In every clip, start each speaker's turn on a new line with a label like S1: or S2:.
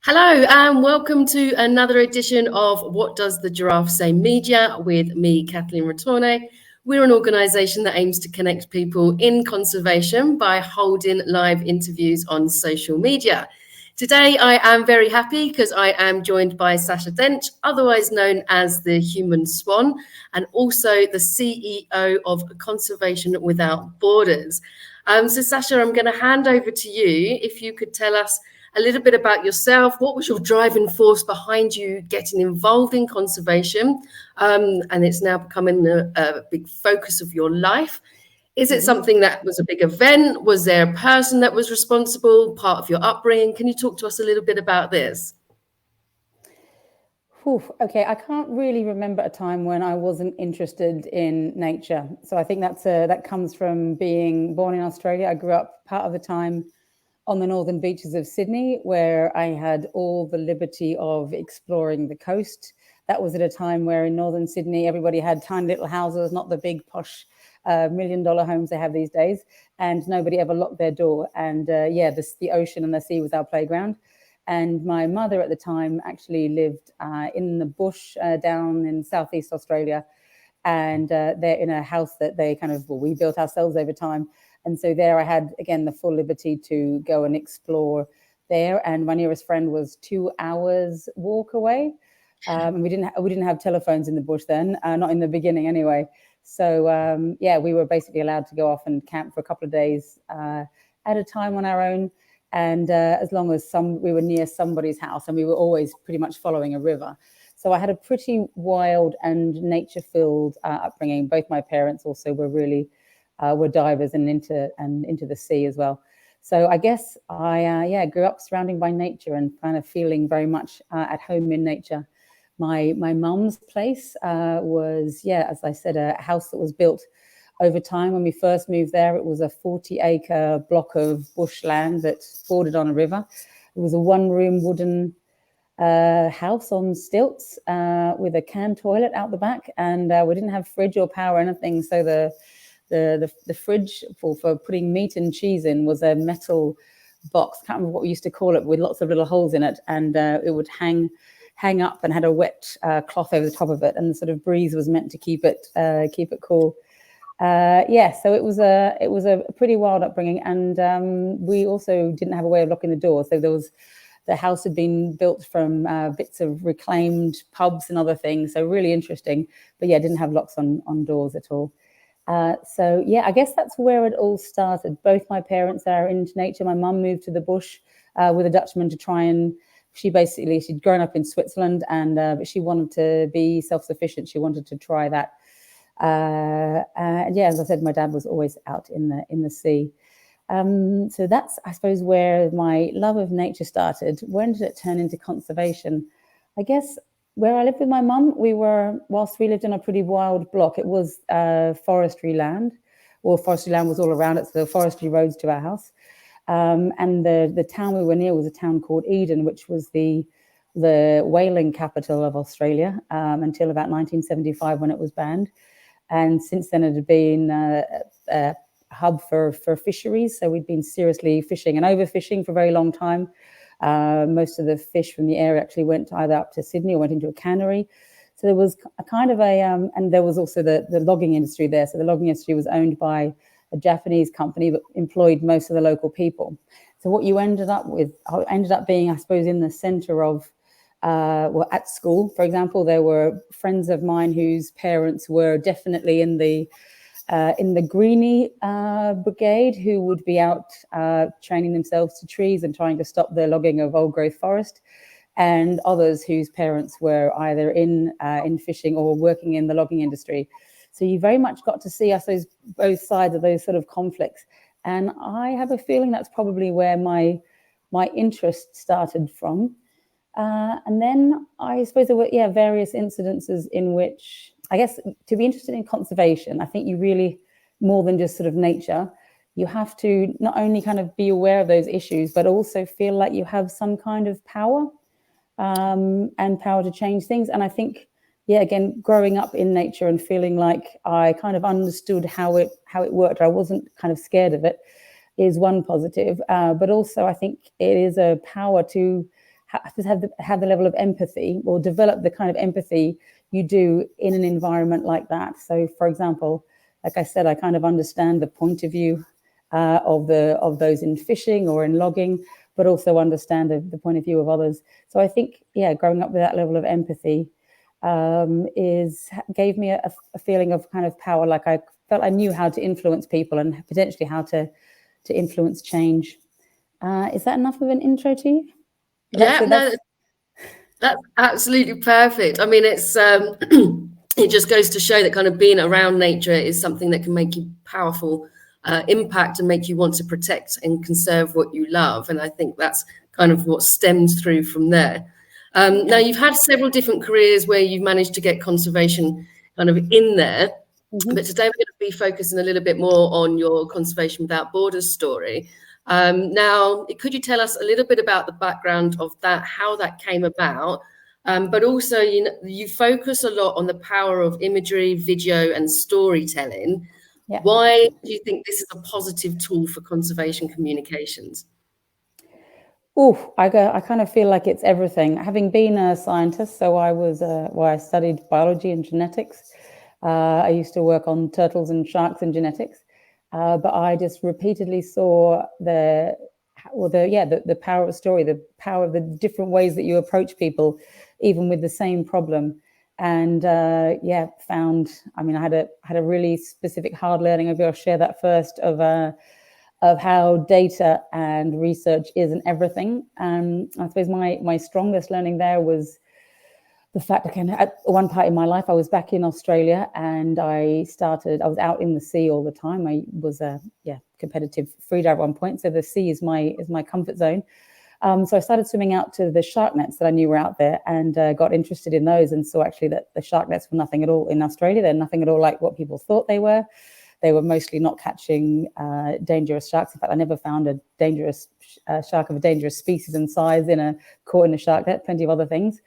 S1: Hello, and welcome to another edition of What Does the Giraffe Say Media with me, Kathleen Retourne. We're an organisation that aims to connect people in conservation by holding live interviews on social media. Today, I am very happy because I am joined by Sacha Dench, otherwise known as the Human Swan, and also the CEO of Conservation Without Borders. So, Sacha, I'm going to hand over to you. If you could tell us a little bit about yourself. What was your driving force behind you getting involved in conservation? And it's now becoming a big focus of your life. Is it something that was a big event? Was there a person that was responsible, part of your upbringing? Can you talk to us a little bit about this?
S2: Okay, I can't really remember a time when I wasn't interested in nature. So I think that comes from being born in Australia. I grew up part of the time on the northern beaches of Sydney, where I had all the liberty of exploring the coast. That was at a time where in northern Sydney, everybody had tiny little houses, not the big posh $1 million homes they have these days, and nobody ever locked their door. And the ocean and the sea was our playground. And my mother at the time actually lived in the bush down in southeast Australia. And they're in a house that we built ourselves over time. And so there I had, again, the full liberty to go and explore there. And my nearest friend was 2 hours walk away. And we didn't have telephones in the bush then, not in the beginning anyway. So, we were basically allowed to go off and camp for a couple of days at a time on our own. And as long as we were near somebody's house, and we were always pretty much following a river. So I had a pretty wild and nature-filled upbringing. Both my parents also were really were divers and into the sea as well. So I guess I grew up surrounded by nature and kind of feeling very much at home in nature. My mum's place was, as I said, a house that was built over time. When we first moved there, it was a 40-acre block of bushland that bordered on a river. It was a one-room wooden house on stilts with a can toilet out the back, and we didn't have fridge or power or anything. So the fridge for putting meat and cheese in was a metal box. Can't remember what we used to call it, with lots of little holes in it, and it would hang up and had a wet cloth over the top of it, and the sort of breeze was meant to keep it cool. So it was a pretty wild upbringing, and we also didn't have a way of locking the door. So the house had been built from bits of reclaimed pubs and other things. So really interesting, but didn't have locks on doors at all. I guess that's where it all started. Both my parents are into nature. My mum moved to the bush with a Dutchman to try and. She'd grown up in Switzerland, but she wanted to be self-sufficient. She wanted to try that. As I said, my dad was always out in the sea. So that's, I suppose, where my love of nature started. When did it turn into conservation? I guess where I lived with my mum, whilst we lived in a pretty wild block, it was forestry land. Well, forestry land was all around it, so there were forestry roads to our house. And the town we were near was a town called Eden, which was the whaling capital of Australia until about 1975, when it was banned. And since then, it had been a hub for fisheries. So we'd been seriously fishing and overfishing for a very long time. Most of the fish from the area actually went either up to Sydney or went into a cannery. So there was a kind of and there was also the logging industry there. So the logging industry was owned by a Japanese company that employed most of the local people. So what you ended up being, I suppose, in the center of, at school, for example, there were friends of mine whose parents were definitely in the greenie brigade, who would be out training themselves to trees and trying to stop the logging of old growth forest, and others whose parents were either in fishing or working in the logging industry. So you very much got to see, I suppose, both sides of those sort of conflicts. And I have a feeling that's probably where my interest started from. And then I suppose there were various incidences in which, I guess, to be interested in conservation, I think you really, more than just sort of nature, you have to not only kind of be aware of those issues, but also feel like you have some kind of power and power to change things. And I think, again, growing up in nature and feeling like I kind of understood how it worked, I wasn't kind of scared of it, is one positive. But also, I think it is a power to have the level of empathy, or develop the kind of empathy you do in an environment like that. So, for example, like I said, I kind of understand the point of view of those in fishing or in logging, but also understand the point of view of others. So I think, growing up with that level of empathy gave me a feeling of kind of power. Like I felt I knew how to influence people and potentially how to influence change. Is that enough of an intro to you?
S1: That's absolutely perfect. I mean, it's it just goes to show that kind of being around nature is something that can make you powerful impact and make you want to protect and conserve what you love. And I think that's kind of what stems through from there. Now, you've had several different careers where you've managed to get conservation kind of in there. Mm-hmm. But today we're going to be focusing a little bit more on your Conservation Without Borders story. Now, could you tell us a little bit about the background of that, how that came about? But also, you focus a lot on the power of imagery, video, and storytelling. Yeah. Why do you think this is a positive tool for conservation communications?
S2: I kind of feel like it's everything. Having been a scientist, so I studied biology and genetics. I used to work on turtles and sharks and genetics, but I just repeatedly saw the power of story, the power of the different ways that you approach people, even with the same problem. And found. I mean, I had a really specific hard learning. Maybe I'll share that first of how data and research isn't everything. I suppose my strongest learning there was the fact that at one part in my life, I was back in Australia and I was out in the sea all the time. I was a competitive freediver at one point. So the sea is my comfort zone. So I started swimming out to the shark nets that I knew were out there and got interested in those, and saw actually that the shark nets were nothing at all in Australia. They're nothing at all like what people thought they were. They were mostly not catching dangerous sharks. In fact, I never found a dangerous shark of a dangerous species and size caught in a shark net, plenty of other things.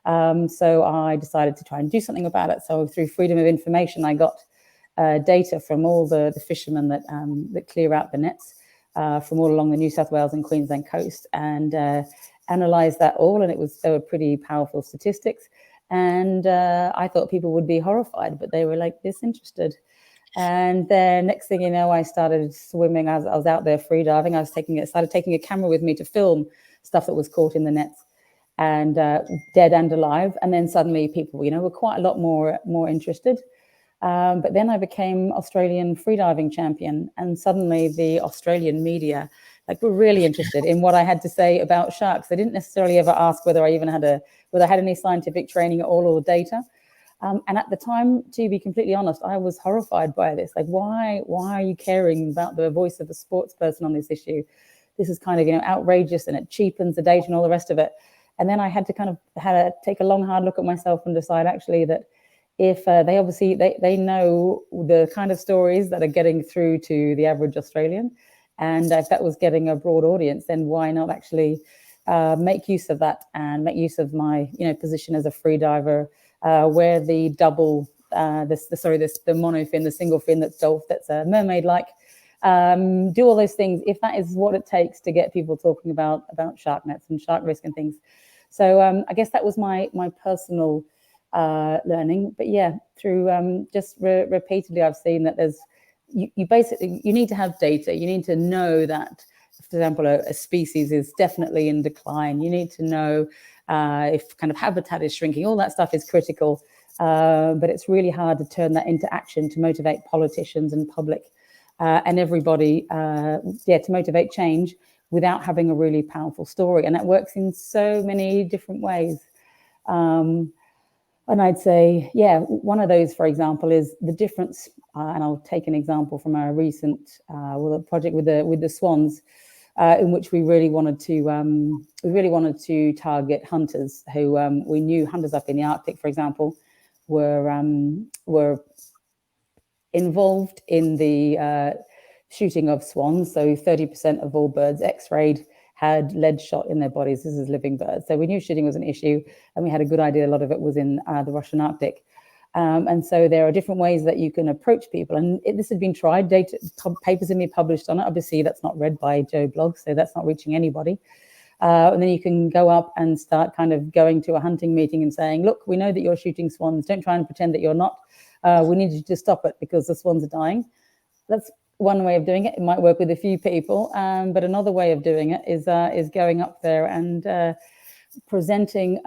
S2: So I decided to try and do something about it. So through freedom of information, I got data from all the fishermen that clear out the nets from all along the New South Wales and Queensland coast, and analysed that all. And they were pretty powerful statistics. And I thought people would be horrified, but they were like disinterested. And then next thing you know, I started swimming. I was out there free diving. I started taking a camera with me to film stuff that was caught in the nets, and dead and alive. And then suddenly people, were quite a lot more interested. But then I became Australian freediving champion, and suddenly the Australian media were really interested in what I had to say about sharks. They didn't necessarily ever ask whether I had any scientific training at all or data. And at the time, to be completely honest, I was horrified by this. Why are you caring about the voice of a sports person on this issue? This is kind of, outrageous, and it cheapens the data and all the rest of it. And then I had to take a long, hard look at myself and decide actually that if they know the kind of stories that are getting through to the average Australian, and if that was getting a broad audience, then why not actually make use of that and make use of my position as a free diver, where the double, the monofin, the single fin that's a mermaid-like, do all those things if that is what it takes to get people talking about shark nets and shark risk and things. So I guess that was my personal learning. But through just repeatedly, I've seen that you need to have data. You need to know that, for example, a species is definitely in decline. You need to know if kind of habitat is shrinking. All that stuff is critical, but it's really hard to turn that into action to motivate politicians and public and everybody to motivate change without having a really powerful story. And that works in so many different ways. And I'd say, one of those, for example, is the difference. And I'll take an example from our recent project with the swans, in which we really wanted to target hunters who we knew hunters up in the Arctic, for example, were involved in the shooting of swans. So 30% of all birds X-rayed had lead shot in their bodies. This is living birds. So we knew shooting was an issue, and we had a good idea a lot of it was in the Russian Arctic. And so there are different ways that you can approach people. And this has been tried. Papers have been published on it. Obviously, that's not read by Joe Bloggs, so that's not reaching anybody. And then you can go up and start kind of going to a hunting meeting and saying, look, we know that you're shooting swans. Don't try and pretend that you're not. We need you to stop it because the swans are dying. That's one way of doing it. It might work with a few people, but another way of doing it is going up there and presenting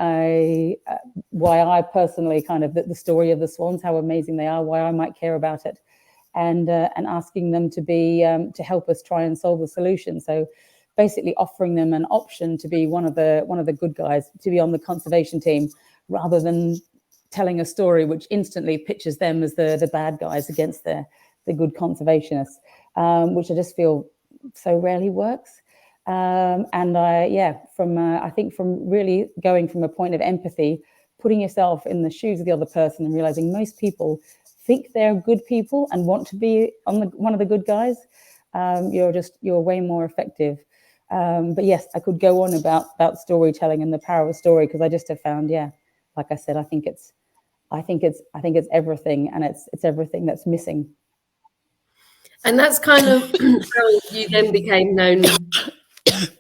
S2: why I personally kind of the story of the swans, how amazing they are, why I might care about it, and asking them to be to help us try and solve the solution. So basically offering them an option to be one of the good guys, to be on the conservation team, rather than telling a story which instantly pitches them as the bad guys against the good conservationists, which I just feel so rarely works. And I think from really going from a point of empathy, putting yourself in the shoes of the other person and realizing most people think they're good people and want to be one of the good guys, you're way more effective. But yes, I could go on about storytelling and the power of story, because I just have found, like I said, I think it's everything, and it's everything that's missing.
S1: And that's kind of how you then became known as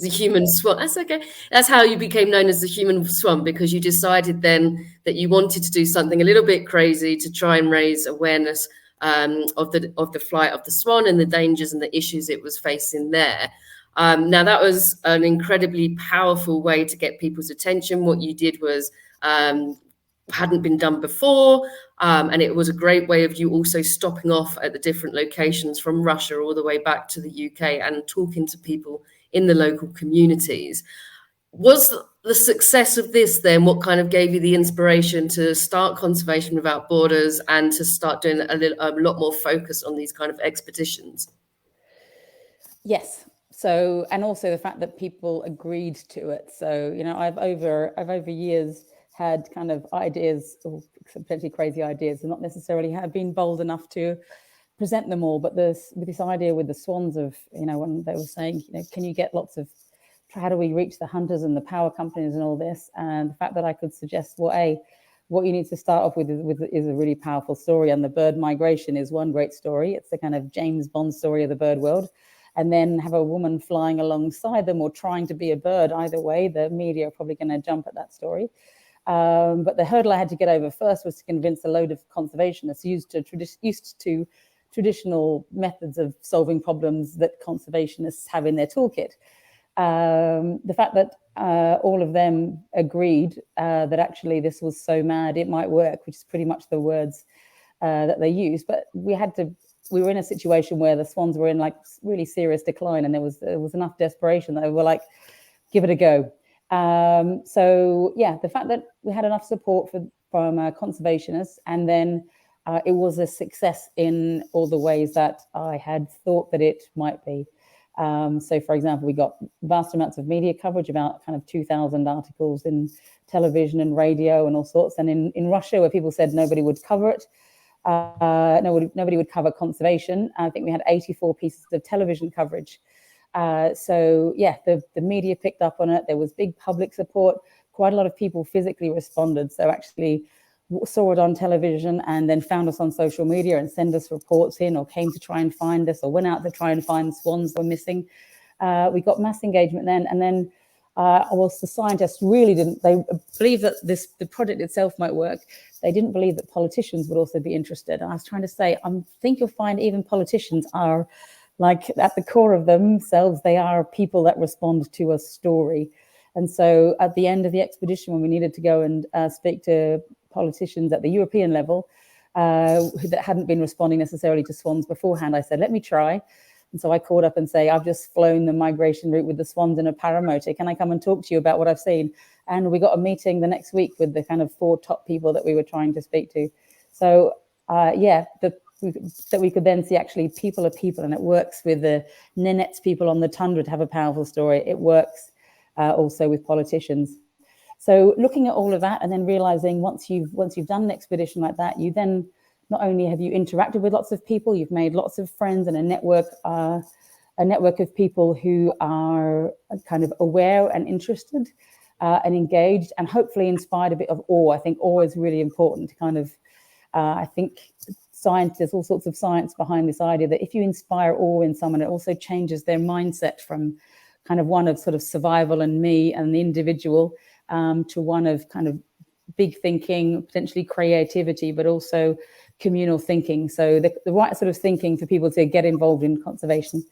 S1: the human swan. That's okay. That's how you became known as the human swan, because you decided then that you wanted to do something a little bit crazy to try and raise awareness of the flight of the swan and the dangers and the issues it was facing there. Now, that was an incredibly powerful way to get people's attention. What you did was hadn't been done before, and it was a great way of you also stopping off at the different locations from Russia all the way back to the UK and talking to people in the local communities. Was the success of this then what kind of gave you the inspiration to start Conservation Without Borders and to start doing a lot more focus on these kind of expeditions?
S2: Yes. So, and also the fact that people agreed to it. So, I've over years had kind of ideas, or potentially crazy ideas, and not necessarily have been bold enough to present them all. But with this idea with the swans of, when they were saying, can you get lots of, how do we reach the hunters and the power companies and all this? And the fact that I could suggest, well, what you need to start off with is a really powerful story. And the bird migration is one great story. It's the kind of James Bond story of the bird world. And then have a woman flying alongside them or trying to be a bird. Either way, the media are probably going to jump at that story. But the hurdle I had to get over first was to convince a load of conservationists used to traditional methods of solving problems that conservationists have in their toolkit. The fact that all of them agreed that actually this was so mad it might work, which is pretty much the words that they used. But we were in a situation where the swans were in like really serious decline, and there was enough desperation that they were like, give it a go. The fact that we had enough support from conservationists, and then it was a success in all the ways that I had thought that it might be. So, for example, we got vast amounts of media coverage, about kind of 2,000 articles in television and radio and all sorts. And in Russia, where people said nobody would cover it, nobody would cover conservation, I think we had 84 pieces of television coverage. The media picked up on it. There was big public support. Quite a lot of people physically responded. So actually saw it on television and then found us on social media and send us reports in, or came to try and find us, or went out to try and find swans that were missing. We got mass engagement then. And then the scientists really they believed that the project itself might work. They didn't believe that politicians would also be interested. And I was trying to say, I think you'll find even politicians are, like, at the core of themselves, they are people that respond to a story. And so at the end of the expedition, when we needed to go and speak to politicians at the European level that hadn't been responding necessarily to swans beforehand, I said, let me try. And so I called up and say, I've just flown the migration route with the swans in a paramotor. Can I come and talk to you about what I've seen? And we got a meeting the next week with the kind of 4 top people that we were trying to speak to. So that we could then see actually people are people, and it works with the Nenets people on the tundra to have a powerful story. It works also with politicians. So looking at all of that, and then realizing once you've done an expedition like that, you then not only have you interacted with lots of people, you've made lots of friends and a network of people who are kind of aware and interested and engaged, and hopefully inspired a bit of awe. I think awe is really important to kind of, I think there's all sorts of science behind this idea that if you inspire awe in someone, it also changes their mindset from kind of one of sort of survival and me and the individual, to one of kind of big thinking, potentially creativity, but also communal thinking. So the right sort of thinking for people to get involved in conservation.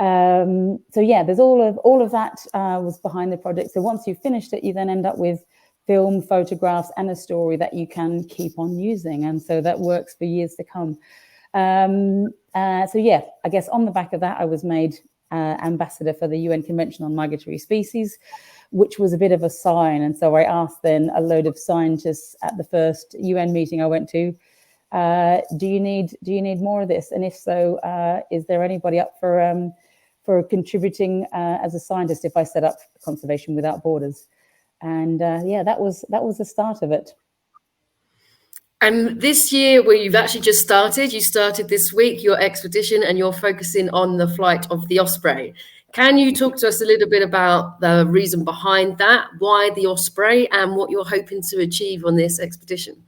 S2: So yeah, there's all of that was behind the project. So once you've finished it, you then end up with film, photographs, and a story that you can keep on using, and so that works for years to come. So yeah, I guess on the back of that, I was made ambassador for the UN Convention on Migratory Species, which was a bit of a sign. And so I asked then a load of scientists at the first UN meeting I went to, do you need more of this? And if so, is there anybody up for contributing as a scientist if I set up Conservation Without Borders? And yeah, that was the start of it.
S1: And this year, where you've actually just started, you started this week, your expedition, and you're focusing on the flight of the Osprey. Can you talk to us a little bit about the reason behind that, why the Osprey, and what you're hoping to achieve on this expedition?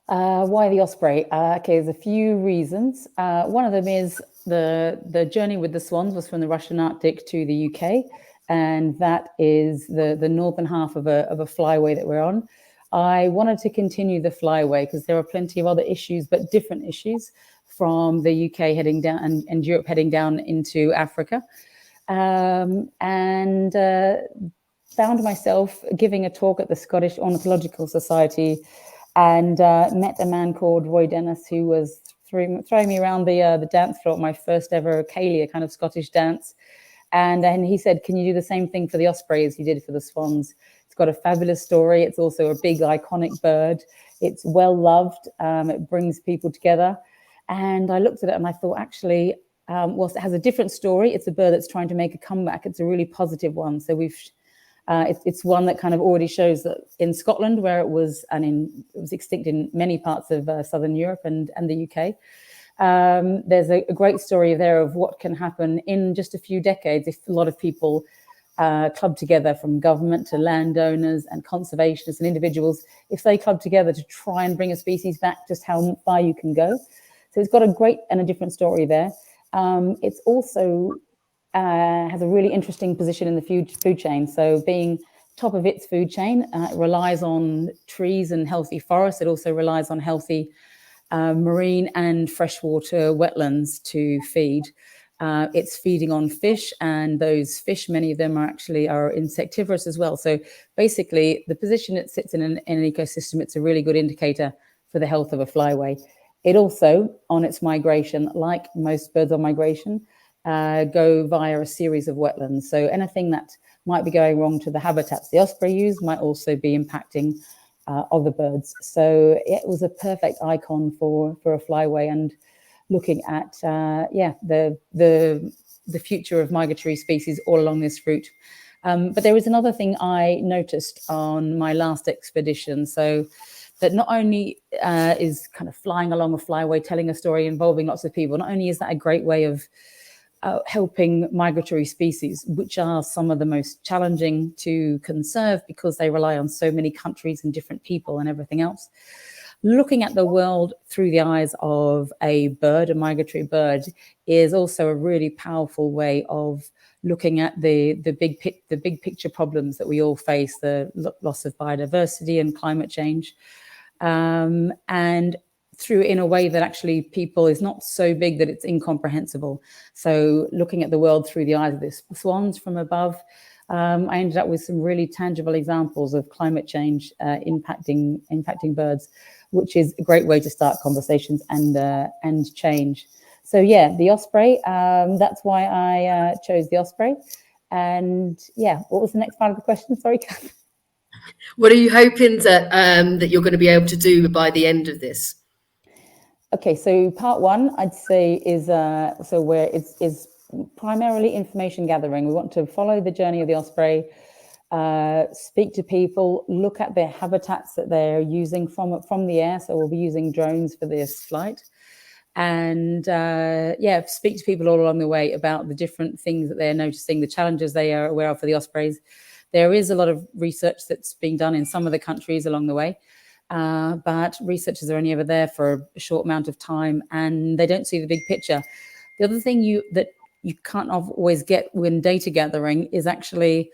S2: Why the Osprey? Okay, there's a few reasons. One of them is the journey with the swans was from the Russian Arctic to the UK, and that is the northern half of a flyway that we're on. I wanted to continue the flyway because there are plenty of other issues, but different issues, from the UK heading down and Europe heading down into Africa. And found myself giving a talk at the Scottish Ornithological Society, and met a man called Roy Dennis, who was throwing me around the dance floor, my first ever Calia, kind of Scottish dance. And then he said, can you do the same thing for the Osprey as you did for the swans? It's got a fabulous story. It's also a big iconic bird. It's well loved. It brings people together. And I looked at it and I thought, actually, whilst it has a different story, it's a bird that's trying to make a comeback. It's a really positive one. So it's one that kind of already shows that in Scotland, where it was extinct in many parts of Southern Europe and the UK. There's a great story there of what can happen in just a few decades if a lot of people club together, from government to landowners and conservationists and individuals. If they club together to try and bring a species back, just how far you can go. So it's got a great and a different story there. It's also has a really interesting position in the food chain. So being top of its food chain, it relies on trees and healthy forests. It also relies on healthy marine and freshwater wetlands to feed. It's feeding on fish, and those fish, many of them are insectivorous as well. So basically, the position it sits in an ecosystem, it's a really good indicator for the health of a flyway. It also, on its migration, like most birds on migration, go via a series of wetlands. So anything that might be going wrong to the habitats the osprey use might also be impacting other birds. So it was a perfect icon for a flyway, and looking at the future of migratory species all along this route. But there was another thing I noticed on my last expedition. So that not only is kind of flying along a flyway, telling a story involving lots of people, not only is that a great way of helping migratory species, which are some of the most challenging to conserve because they rely on so many countries and different people and everything else. Looking at the world through the eyes of a bird, a migratory bird, is also a really powerful way of looking at the big picture problems that we all face, the loss of biodiversity and climate change, and through in a way that actually people is not so big that it's incomprehensible. So looking at the world through the eyes of the swans from above, I ended up with some really tangible examples of climate change impacting birds, which is a great way to start conversations and change. So yeah, the osprey, that's why I chose the osprey. And yeah, what was the next part of the question? Sorry, Kath.
S1: What are you hoping that you're going to be able to do by the end of this?
S2: Okay, so part one, I'd say, is where it's primarily information gathering. We want to follow the journey of the osprey, speak to people, look at their habitats that they're using from the air. So we'll be using drones for this flight, and speak to people all along the way about the different things that they're noticing, the challenges they are aware of for the ospreys. There is a lot of research that's being done in some of the countries along the way. But researchers are only ever there for a short amount of time, and they don't see the big picture. The other thing that you can't always get when data gathering is actually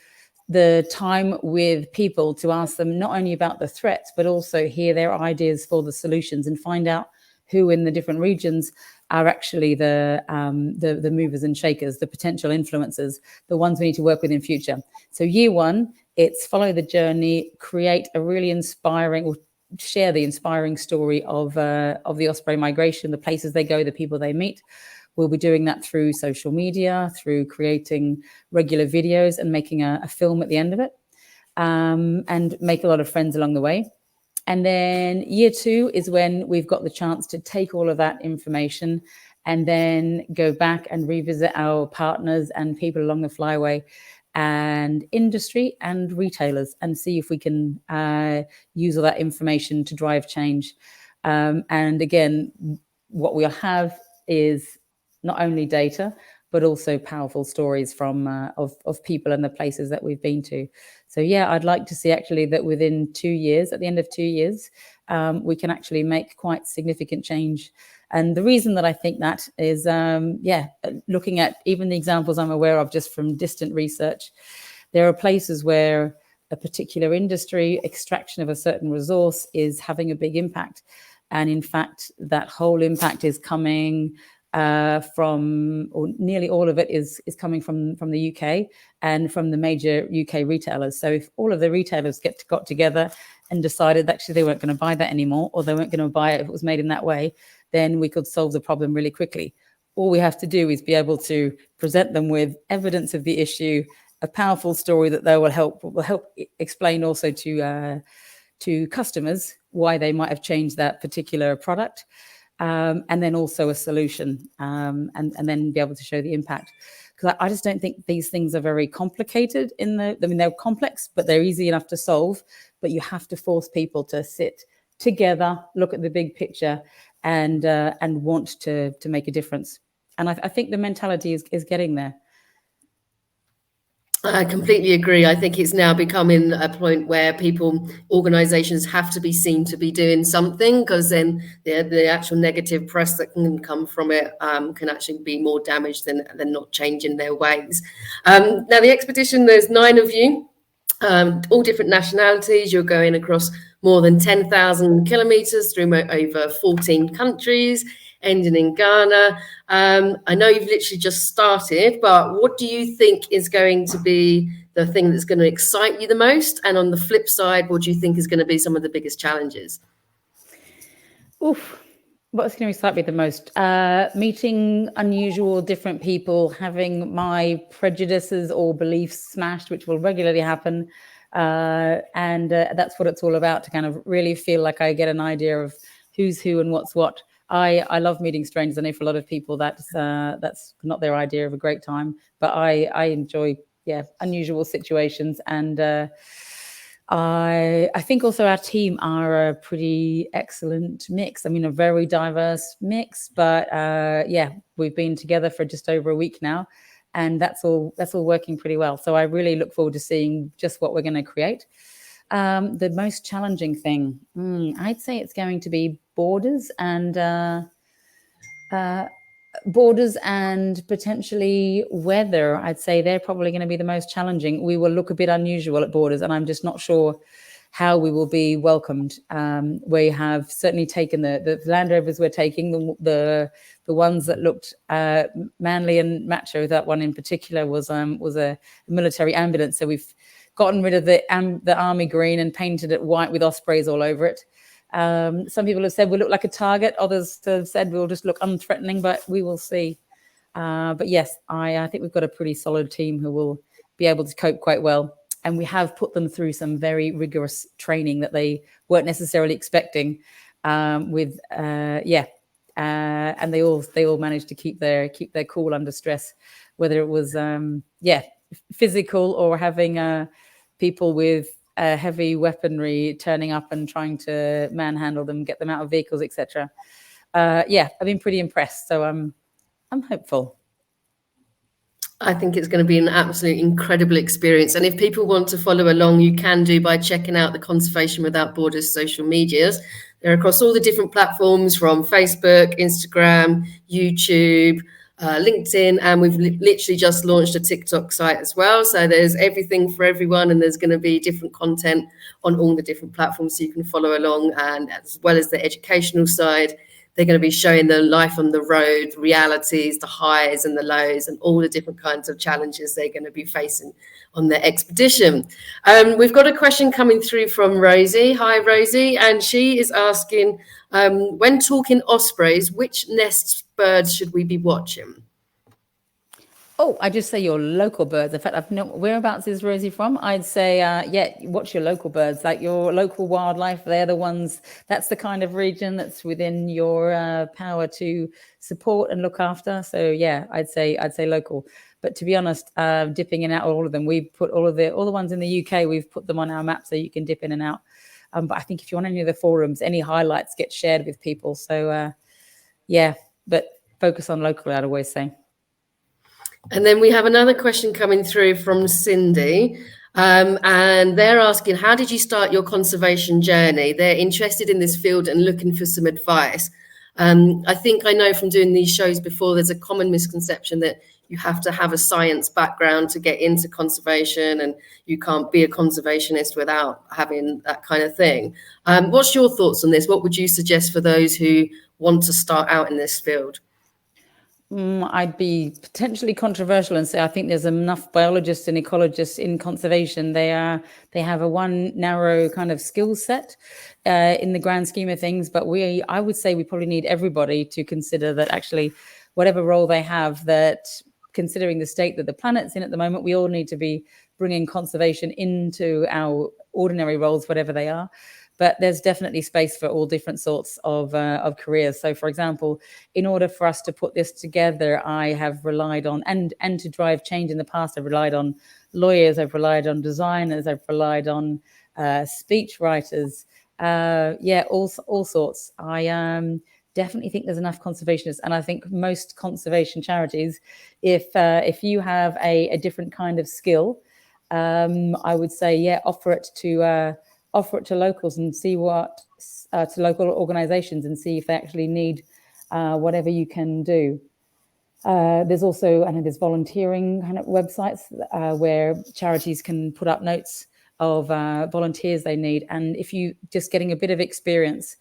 S2: the time with people to ask them not only about the threats, but also hear their ideas for the solutions and find out who in the different regions are actually the movers and shakers, the potential influencers, the ones we need to work with in future. So year one, it's follow the journey, create a really inspiring, or share the inspiring story of the Osprey migration, the places they go, the people they meet. We'll be doing that through social media, through creating regular videos and making a film at the end of it, and make a lot of friends along the way. And then year two is when we've got the chance to take all of that information and then go back and revisit our partners and people along the flyway and industry and retailers and see if we can use all that information to drive change. And again, what we'll have is not only data, but also powerful stories from of people and the places that we've been to. So yeah, I'd like to see actually that within 2 years, at the end of 2 years, we can actually make quite significant change. And the reason that I think that is, looking at even the examples I'm aware of just from distant research, there are places where a particular industry, extraction of a certain resource is having a big impact. And in fact, that whole impact is coming from, or nearly all of it is coming from the UK and from the major UK retailers. So if all of the retailers got together and decided that actually they weren't going to buy that anymore, or they weren't going to buy it if it was made in that way, then we could solve the problem really quickly. All we have to do is be able to present them with evidence of the issue, a powerful story that they will help explain also to customers why they might have changed that particular product. And then also a solution, and then be able to show the impact. Because I just don't think these things are very complicated they're complex, but they're easy enough to solve. But you have to force people to sit together, look at the big picture, and want to make a difference. And I think the mentality is getting there.
S1: I completely agree. I think it's now becoming a point where organizations have to be seen to be doing something, because then the actual negative press that can come from it can actually be more damage than not changing their ways. Now, the expedition, there's 9 of you, all different nationalities. You're going across more than 10,000 kilometers through over 14 countries, ending in Ghana. I know you've literally just started, but what do you think is going to be the thing that's going to excite you the most? And on the flip side, what do you think is going to be some of the biggest challenges?
S2: What's going to excite me the most? Meeting unusual, different people, having my prejudices or beliefs smashed, which will regularly happen. And that's what it's all about, to kind of really feel like I get an idea of who's who and what's what. I love meeting strangers. I know for a lot of people that's not their idea of a great time, but I enjoy unusual situations. And I think also our team are a pretty excellent mix. I mean, a very diverse mix, but we've been together for just over a week now, and that's all working pretty well. So I really look forward to seeing just what we're going to create. The most challenging thing, I'd say it's going to be borders and potentially weather. I'd say they're probably going to be the most challenging. We will look a bit unusual at borders, and I'm just not sure how we will be welcomed. We have certainly taken the Land Rovers we're taking, the ones that looked manly and macho. That one in particular was a military ambulance. So we've gotten rid of the army green and painted it white with ospreys all over it. Some people have said we look like a target. Others have said we'll just look unthreatening, but we will see. But yes, I think we've got a pretty solid team who will be able to cope quite well. And we have put them through some very rigorous training that they weren't necessarily expecting. And they all managed to keep their cool under stress, whether it was physical or having people with heavy weaponry turning up and trying to manhandle them, get them out of vehicles, etc. I've been pretty impressed, so I'm hopeful.
S1: I think it's going to be an absolutely incredible experience. And if people want to follow along, you can do by checking out the Conservation Without Borders social medias. They're across all the different platforms, from Facebook, Instagram, YouTube, LinkedIn, and we've literally just launched a TikTok site as well. So there's everything for everyone, and there's going to be different content on all the different platforms so you can follow along. And as well as the educational side, they're going to be showing the life on the road, realities, the highs and the lows, and all the different kinds of challenges they're going to be facing on their expedition. We've got a question coming through from Rosie. Hi, Rosie. And she is asking, when talking ospreys, which nest birds should we be watching?
S2: Oh, I just say your local birds. In fact, I've no, whereabouts is Rosie from? I'd say, watch your local birds, like your local wildlife. They're the ones, that's the kind of region that's within your power to support and look after. So yeah, I'd say local. But to be honest, dipping in and out all of them, we've put all the ones in the UK, we've put them on our map so you can dip in and out. But I think if you're on any of the forums, any highlights get shared with people. So but focus on local, I'd always say.
S1: And then we have another question coming through from Cindy, and they're asking, how did you start your conservation journey? They're interested in this field and looking for some advice. I think I know from doing these shows before, there's a common misconception that you have to have a science background to get into conservation, and you can't be a conservationist without having that kind of thing. What's your thoughts on this? What would you suggest for those who want to start out in this field?
S2: I'd be potentially controversial and say I think there's enough biologists and ecologists in conservation. They have a one narrow kind of skill set in the grand scheme of things. But I would say we probably need everybody to consider that actually, whatever role they have, that considering the state that the planet's in at the moment, we all need to be bringing conservation into our ordinary roles, whatever they are. But there's definitely space for all different sorts of careers. So, for example, in order for us to put this together, I have relied on, and to drive change in the past, I've relied on lawyers, I've relied on designers, I've relied on speech writers, all sorts. I definitely think there's enough conservationists, and I think most conservation charities, if you have a different kind of skill, I would say, offer it to locals and see what to local organizations and see if they actually need whatever you can do. There's also, I know there's volunteering kind of websites where charities can put up notes of volunteers they need. And if you just getting a bit of experience,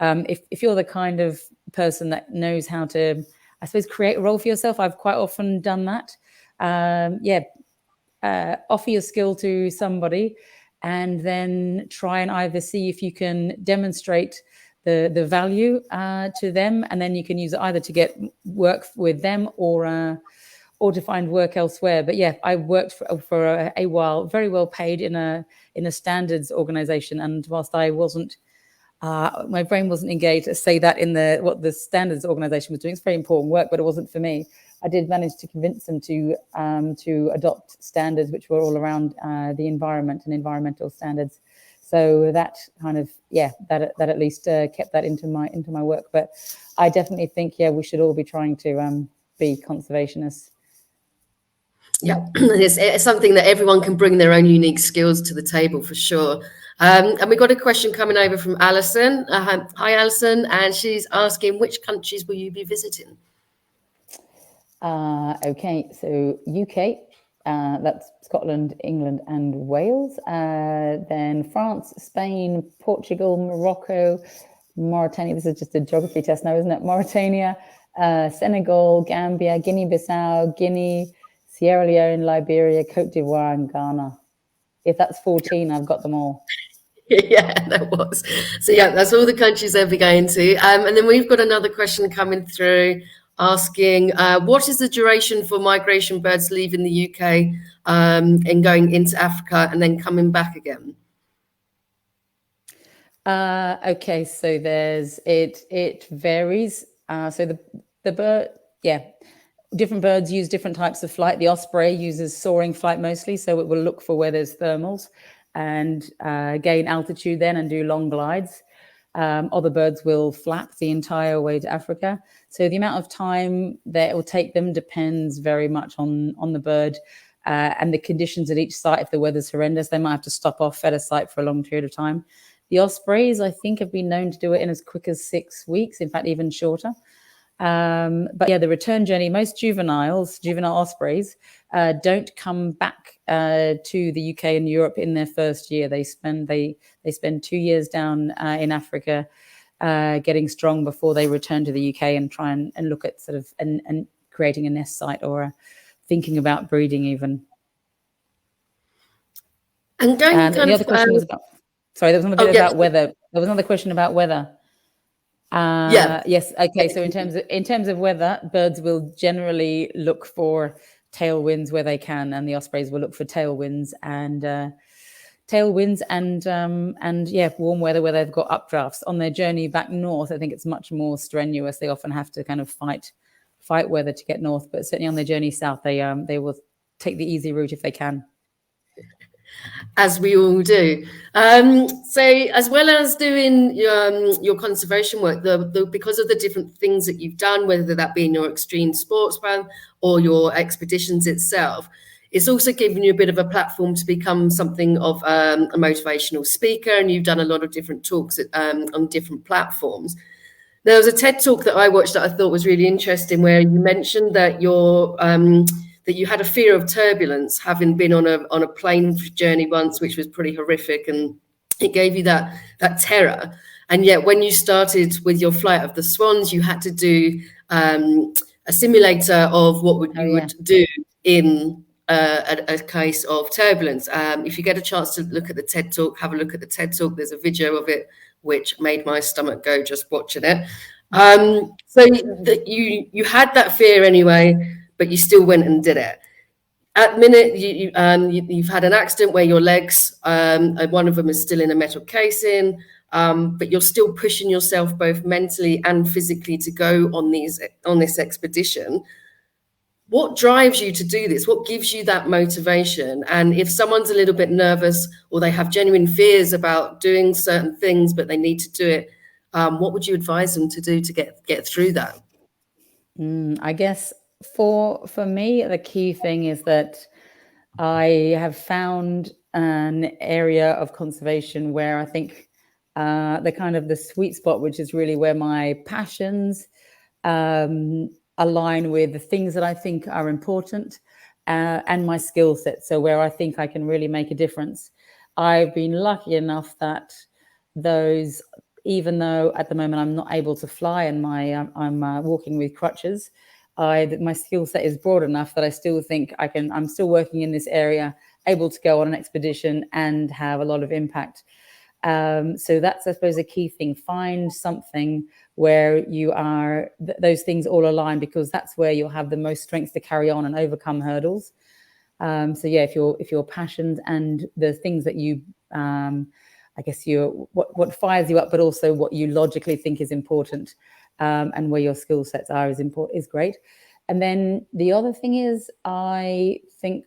S2: if you're the kind of person that knows how to, I suppose, create a role for yourself, I've quite often done that. Offer your skill to somebody, and then try and either see if you can demonstrate the value to them, and then you can use it either to get work with them or to find work elsewhere. But yeah, I worked for a while, very well paid in a standards organization, and whilst I wasn't, my brain wasn't engaged to say that in what the standards organization was doing, it's very important work, but it wasn't for me. I did manage to convince them to adopt standards which were all around the environment and environmental standards. So that kind of, that at least kept that into my work. But I definitely think, we should all be trying to be conservationists.
S1: Yeah, it's something that everyone can bring their own unique skills to the table for sure. And we got a question coming over from Alison. Hi, Alison, and she's asking, which countries will you be visiting?
S2: Okay, so UK, that's Scotland, England, and Wales. Then France, Spain, Portugal, Morocco, Mauritania. This is just a geography test now, isn't it? Mauritania, Senegal, Gambia, Guinea-Bissau, Guinea, Sierra Leone, Liberia, Cote d'Ivoire, and Ghana. If that's 14, I've got them all.
S1: Yeah, that was. So yeah, that's all the countries they'll be going to. And then we've got another question coming through asking, what is the duration for migration birds leaving the UK and going into Africa and then coming back again?
S2: Okay, so it varies. So the bird, different birds use different types of flight. The osprey uses soaring flight mostly, so it will look for where there's thermals and gain altitude then and do long glides. Other birds will flap the entire way to Africa. So the amount of time that it will take them depends very much on the bird and the conditions at each site. If the weather's horrendous, they might have to stop off at a site for a long period of time. The ospreys, I think, have been known to do it in as quick as 6 weeks, in fact, even shorter. But yeah, the return journey, most juvenile ospreys don't come back to the UK and Europe in their first year. They spend 2 years down in Africa getting strong before they return to the UK and try and look at sort of and creating a nest site or thinking about breeding even.
S1: And going
S2: the other question was about, sorry, there was another bit about weather. There was another question about weather. Yes. Okay. So in terms of weather, birds will generally look for tailwinds where they can, and the ospreys will look for tailwinds and warm weather where they've got updrafts. On their journey back north, I think it's much more strenuous. They often have to kind of fight weather to get north, but certainly on their journey south, they will take the easy route if they can.
S1: As we all do. So as well as doing your conservation work, because of the different things that you've done, whether that be in your extreme sports plan or your expeditions itself, it's also given you a bit of a platform to become something of a motivational speaker, and you've done a lot of different talks on different platforms. There was a TED talk that I watched that I thought was really interesting, where you mentioned that that you had a fear of turbulence, having been on a plane journey once, which was pretty horrific, and it gave you that terror. And yet, when you started with your flight of the swans, you had to do a simulator of what you would do in a case of turbulence. If you get a chance to look at the TED talk, have a look at the TED talk. There's a video of it which made my stomach go just watching it. So that you had that fear anyway, but you still went and did it. At minute, you've had an accident where your legs, one of them is still in a metal casing, but you're still pushing yourself both mentally and physically to go on this expedition. What drives you to do this? What gives you that motivation? And if someone's a little bit nervous or they have genuine fears about doing certain things, but they need to do it, what would you advise them to do to get through that?
S2: I guess for me, the key thing is that I have found an area of conservation where I think the sweet spot, which is really where my passions align with the things that I think are important and my skill set. So where I think I can really make a difference. I've been lucky enough that those, even though at the moment I'm not able to fly and I'm walking with crutches, my skill set is broad enough that I still think I'm still working in this area, able to go on an expedition and have a lot of impact. So that's, I suppose, a key thing. Find something where you are, those things all align, because that's where you'll have the most strength to carry on and overcome hurdles. So yeah, if your passions and the things that you, I guess what fires you up, but also what you logically think is important, and where your skill sets are is great. And then the other thing is, I think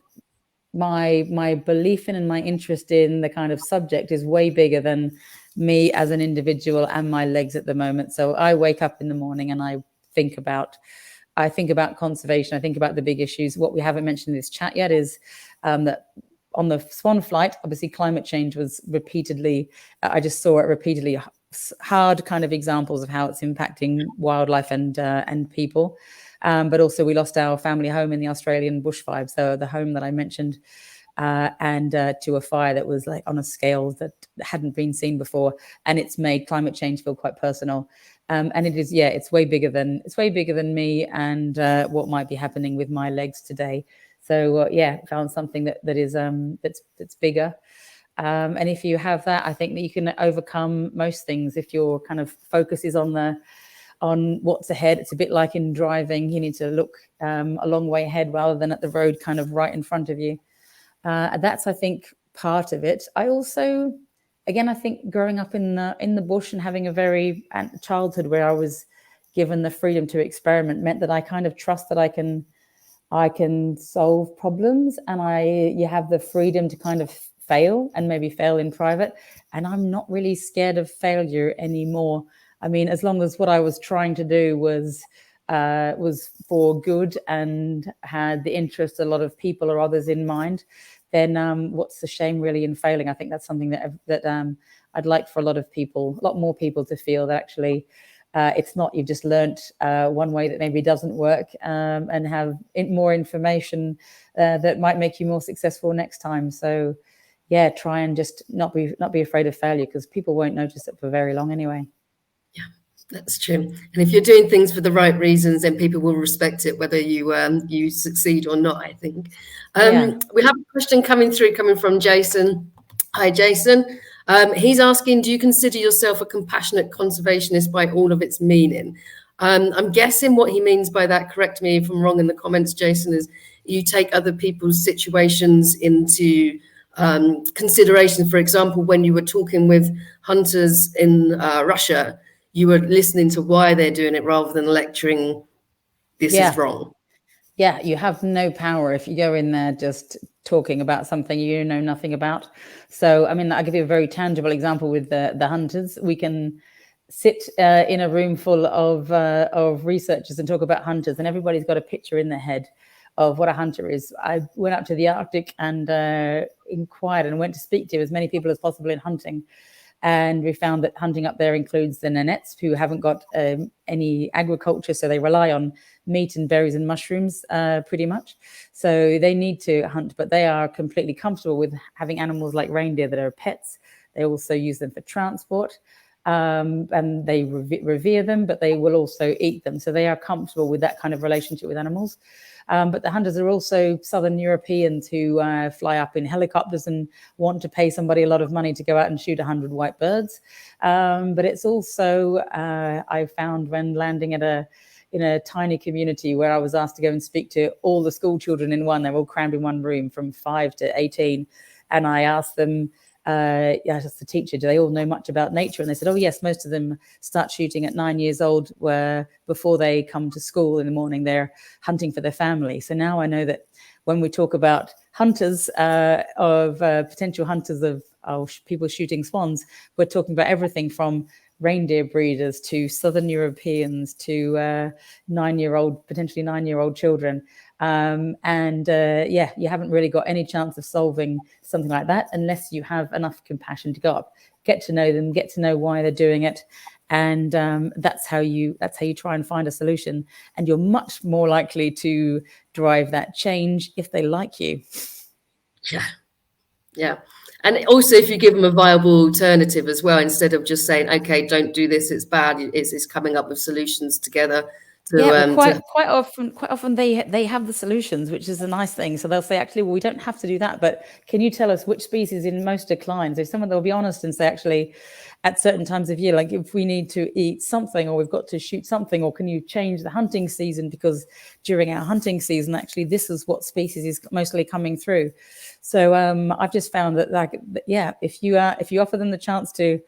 S2: my belief in and my interest in the kind of subject is way bigger than me as an individual and my legs at the moment. So I wake up in the morning and I think about conservation. I think about the big issues. What we haven't mentioned in this chat yet is that on the swan flight, obviously climate change was repeatedly, I just saw it repeatedly, hard kind of examples of how it's impacting wildlife and people. But also we lost our family home in the Australian bushfires, so the home that I mentioned, and to a fire that was like on a scale that hadn't been seen before, and it's made climate change feel quite personal. And it is, yeah, it's way bigger than me and what might be happening with my legs today. So yeah, found something that is that's bigger. And if you have that, I think that you can overcome most things. If your kind of focus is on what's ahead, it's a bit like in driving. You need to look a long way ahead rather than at the road kind of right in front of you. That's, I think, part of it. I also, again, I think growing up in the bush and having a very childhood where I was given the freedom to experiment meant that I kind of trust that I can solve problems, and you have the freedom to kind of fail and maybe fail in private. And I'm not really scared of failure anymore. I mean, as long as what I was trying to do was for good and had the interest of a lot of people or others in mind, then what's the shame really in failing? I think that's something that I'd like for a lot more people to feel, that actually It's not you've just learnt one way that maybe doesn't work, and have more information that might make you more successful next time. So yeah, try and just not be afraid of failure, because people won't notice it for very long anyway.
S1: Yeah, that's true. And if you're doing things for the right reasons, then people will respect it, whether you succeed or not, I think. We have a question coming from Jason. Hi, Jason. He's asking, do you consider yourself a compassionate conservationist by all of its meaning? I'm guessing what he means by that, correct me if I'm wrong in the comments, Jason, is you take other people's situations into consideration. For example, when you were talking with hunters in Russia, you were listening to why they're doing it rather than lecturing this is wrong.
S2: Yeah, you have no power if you go in there just talking about something you know nothing about. So, I mean, I'll give you a very tangible example with the hunters. We can sit in a room full of researchers and talk about hunters, and everybody's got a picture in their head of what a hunter is. I went up to the Arctic and inquired and went to speak to as many people as possible in hunting. And we found that hunting up there includes the Nanettes, who haven't got any agriculture, so they rely on meat and berries and mushrooms pretty much. So they need to hunt, but they are completely comfortable with having animals like reindeer that are pets. They also use them for transport, and they revere them, but they will also eat them. So they are comfortable with that kind of relationship with animals. But the hunters are also Southern Europeans who fly up in helicopters and want to pay somebody a lot of money to go out and shoot 100 white birds. But it's also, I found when landing in a tiny community where I was asked to go and speak to all the school children in one, they're all crammed in one room from 5 to 18. And I asked them, as the teacher, do they all know much about nature? And they said, oh yes, most of them start shooting at 9 years old, where before they come to school in the morning, they're hunting for their family. So now I know that when we talk about hunters, potential hunters of people shooting swans, we're talking about everything from reindeer breeders to Southern Europeans to potentially 9-year-old children. You haven't really got any chance of solving something like that unless you have enough compassion to go up, get to know them, get to know why they're doing it. And that's how you try and find a solution. And you're much more likely to drive that change if they like you.
S1: Yeah. And also if you give them a viable alternative as well, instead of just saying, okay, don't do this, it's bad, it's coming up with solutions together.
S2: Quite often they have the solutions, which is a nice thing. So they'll say, actually, well, we don't have to do that, but can you tell us which species in most decline? So someone will be honest and say, actually, at certain times of year, like if we need to eat something or we've got to shoot something, or can you change the hunting season because during our hunting season, actually, this is what species is mostly coming through. So I've just found that, if you offer them the chance to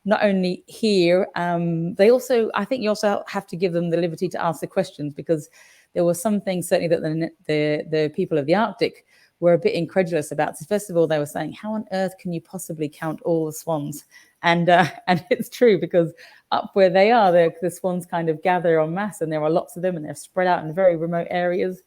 S2: not only hear, I think you also have to give them the liberty to ask the questions, because there were some things certainly that the people of the Arctic were a bit incredulous about. So first of all, they were saying, how on earth can you possibly count all the swans? And it's true, because up where they are, the swans kind of gather en masse, and there are lots of them, and they're spread out in very remote areas.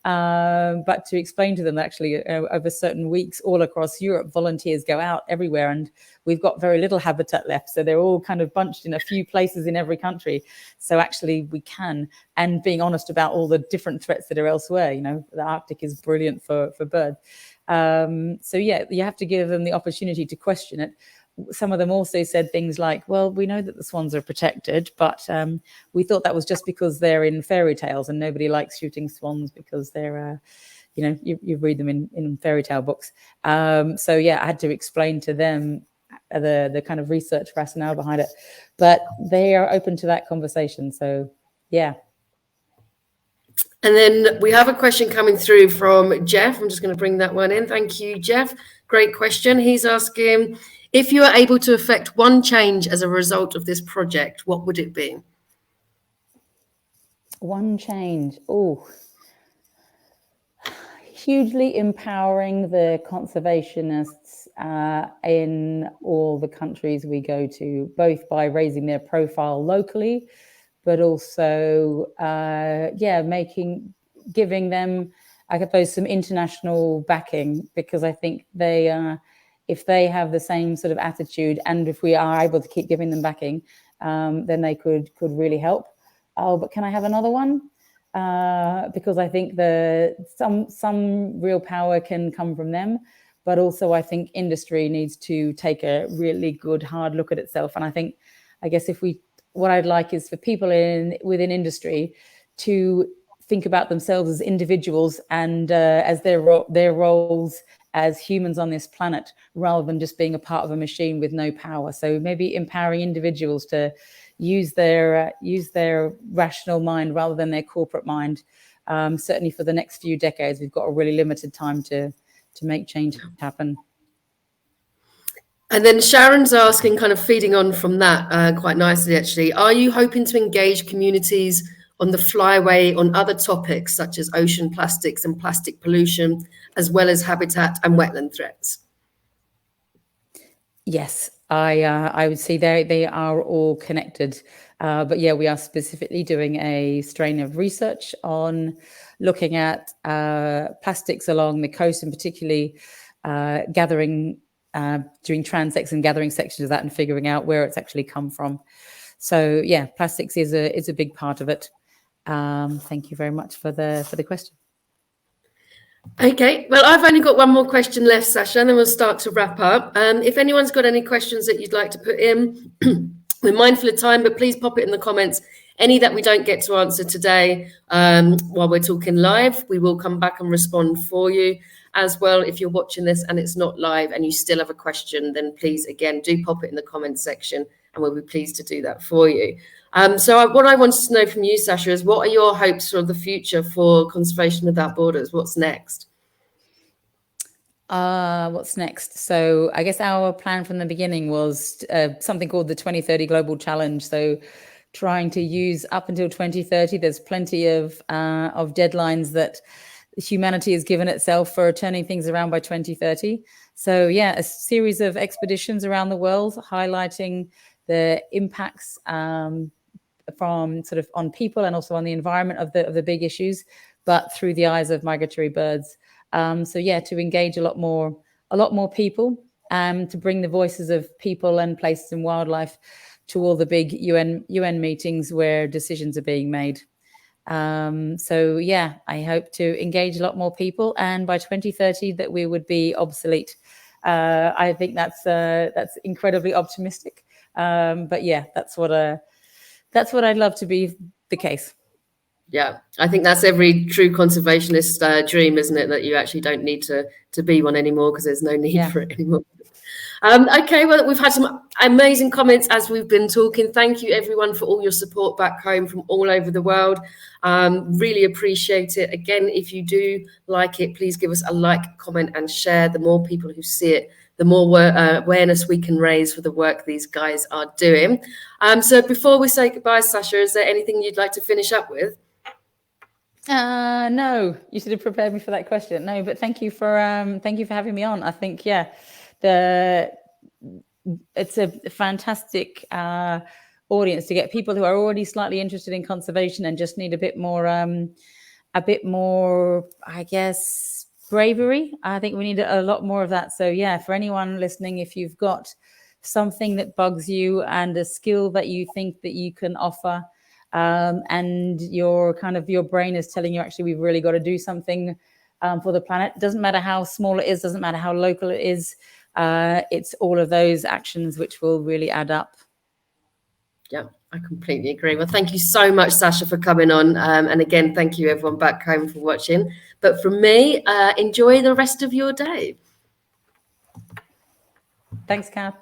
S2: But to explain to them that actually over certain weeks all across Europe, volunteers go out everywhere, and we've got very little habitat left. So they're all kind of bunched in a few places in every country. So actually we can, and being honest about all the different threats that are elsewhere, the Arctic is brilliant for birds. You have to give them the opportunity to question it. Some of them also said things like, well, we know that the swans are protected, but we thought that was just because they're in fairy tales, and nobody likes shooting swans because they're, you read them in fairy tale books. I had to explain to them the kind of research rationale behind it, but they are open to that conversation. So, yeah.
S1: And then we have a question coming through from Jeff. I'm just going to bring that one in. Thank you, Jeff. Great question. He's asking, if you are able to affect one change as a result of this project, what would it be?
S2: One change. Oh, hugely empowering the conservationists in all the countries we go to, both by raising their profile locally, but also, giving them, I suppose, some international backing, because I think if they have the same sort of attitude, and if we are able to keep giving them backing, then they could really help. Oh, but can I have another one? Because I think some real power can come from them, but also I think industry needs to take a really good hard look at itself. And I guess what I'd like is for people within industry to think about themselves as individuals and as their roles as humans on this planet, rather than just being a part of a machine with no power. So maybe empowering individuals to use their rational mind rather than their corporate mind. Certainly for the next few decades, we've got a really limited time to make change happen.
S1: And then Sharon's asking, kind of feeding on from that quite nicely, actually, are you hoping to engage communities on the flyway on other topics such as ocean plastics and plastic pollution, as well as habitat and wetland threats?
S2: Yes, I would say they are all connected. But yeah, we are specifically doing a strain of research on looking at plastics along the coast, and particularly doing transects and gathering sections of that and figuring out where it's actually come from. So yeah, plastics is a big part of it. Thank you very much for the question.
S1: Okay, well, I've only got one more question left, Sacha, and then we'll start to wrap up. If anyone's got any questions that you'd like to put in, we're mindful of time, but please pop it in the comments. Any that we don't get to answer today while we're talking live, we will come back and respond for you. As well, if you're watching this and it's not live and you still have a question, then please, again, do pop it in the comments section and we'll be pleased to do that for you. So what I wanted to know from you, Sacha, is what are your hopes for the future for Conservation Without Borders? What's next?
S2: What's next? So I guess our plan from the beginning was something called the 2030 Global Challenge. So trying to use up until 2030, there's plenty of deadlines that humanity has given itself for turning things around by 2030. So yeah, a series of expeditions around the world highlighting the impacts from sort of on people and also on the environment of the big issues, but through the eyes of migratory birds. So yeah, to engage a lot more people, to bring the voices of people and places and wildlife to all the big UN meetings where decisions are being made. So yeah, I hope to engage a lot more people, and by 2030 that we would be obsolete. I think that's incredibly optimistic. But yeah, that's what I'd love to be the case.
S1: Yeah, I think that's every true conservationist dream, isn't it? That you actually don't need to be one anymore because there's no need for it anymore. Okay, well, we've had some amazing comments as we've been talking. Thank you, everyone, for all your support back home from all over the world. Really appreciate it. Again, if you do like it, please give us a like, comment, and share. The more people who see it, the more awareness we can raise for the work these guys are doing. So before we say goodbye, Sacha, is there anything you'd like to finish up with?
S2: No, you should have prepared me for that question. No, but thank you for having me on. I think, yeah, it's a fantastic audience to get people who are already slightly interested in conservation and just need a bit more, I guess, bravery. I think we need a lot more of that. So yeah, for anyone listening, if you've got something that bugs you and a skill that you think that you can offer, and your brain is telling you, actually, we've really got to do something for the planet. Doesn't matter how small it is, doesn't matter how local it is. It's all of those actions which will really add up.
S1: Yeah, I completely agree. Well, thank you so much, Sacha, for coming on. And again, thank you everyone back home for watching. But from me, enjoy the rest of your day.
S2: Thanks, Kath.